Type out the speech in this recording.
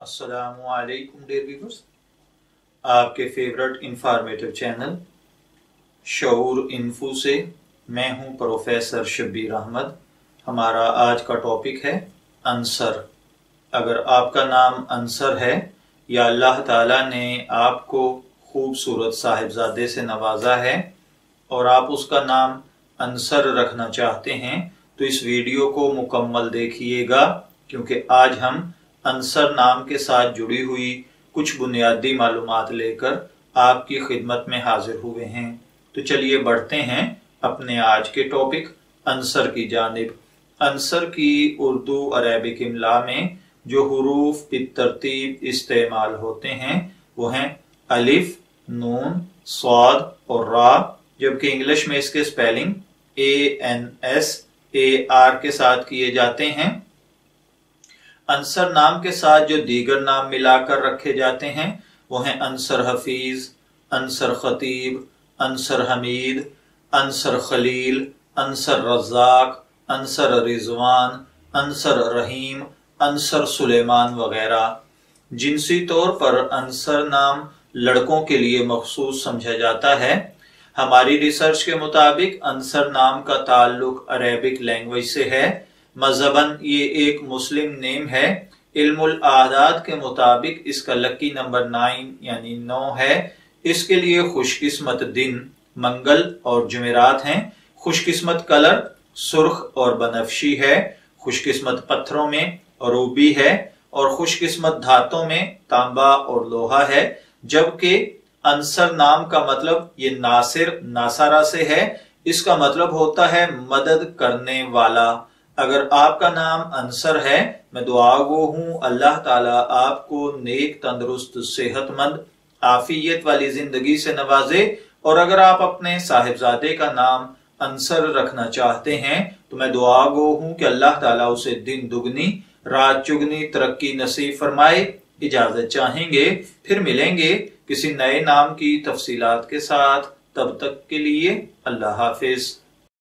السلام علیکم dear viewers, آپ کے فیورٹ انفارمیٹو چینل شعور انفو سے میں ہوں پروفیسر شبیر احمد۔ ہمارا آج کا ٹاپک ہے انصر۔ اگر آپ کا نام انصر ہے یا اللہ تعالیٰ نے آپ کو خوبصورت صاحبزادے سے نوازا ہے اور آپ اس کا نام انصر رکھنا چاہتے ہیں تو اس ویڈیو کو مکمل دیکھیے گا، کیونکہ آج ہم انصر نام کے ساتھ جڑی ہوئی کچھ بنیادی معلومات لے کر آپ کی خدمت میں حاضر ہوئے ہیں۔ تو چلیے بڑھتے ہیں اپنے آج کے ٹاپک انصر کی جانب۔ انصر کی اردو عربک املا میں جو حروف بالترتیب استعمال ہوتے ہیں وہ ہیں الف، نون، صاد اور را، جبکہ انگلش میں اس کے سپیلنگ ANSAR کے ساتھ کیے جاتے ہیں۔ انصر نام کے ساتھ جو دیگر نام ملا کر رکھے جاتے ہیں وہ ہیں انصر حفیظ، انصر خطیب، انصر حمید، انصر خلیل، انصر رزاق، انصر رضوان، انصر رحیم، انصر سلیمان وغیرہ۔ جنسی طور پر انصر نام لڑکوں کے لیے مخصوص سمجھا جاتا ہے۔ ہماری ریسرچ کے مطابق انصر نام کا تعلق عربک لینگویج سے ہے۔ مذہباً یہ ایک مسلم نیم ہے۔ علم الاعداد کے مطابق اس کا لکی نمبر 9 یعنی 9 ہے۔ اس کے لیے خوش قسمت دن منگل اور جمعرات ہیں۔ خوش قسمت کلر سرخ اور بنفشی ہے۔ خوش قسمت پتھروں میں روبی ہے اور خوش قسمت دھاتوں میں تانبا اور لوہا ہے، جبکہ انصر نام کا مطلب یہ ناصرہ سے ہے۔ اس کا مطلب ہوتا ہے مدد کرنے والا۔ اگر آپ کا نام انصر ہے، میں دعا گو ہوں اللہ تعالیٰ آپ کو نیک، تندرست، صحت مند، عافیت والی زندگی سے نوازے، اور اگر آپ اپنے صاحبزادے کا نام انصر رکھنا چاہتے ہیں تو میں دعا گو ہوں کہ اللہ تعالیٰ اسے دن دگنی رات چگنی ترقی نصیب فرمائے۔ اجازت چاہیں گے، پھر ملیں گے کسی نئے نام کی تفصیلات کے ساتھ۔ تب تک کے لیے اللہ حافظ۔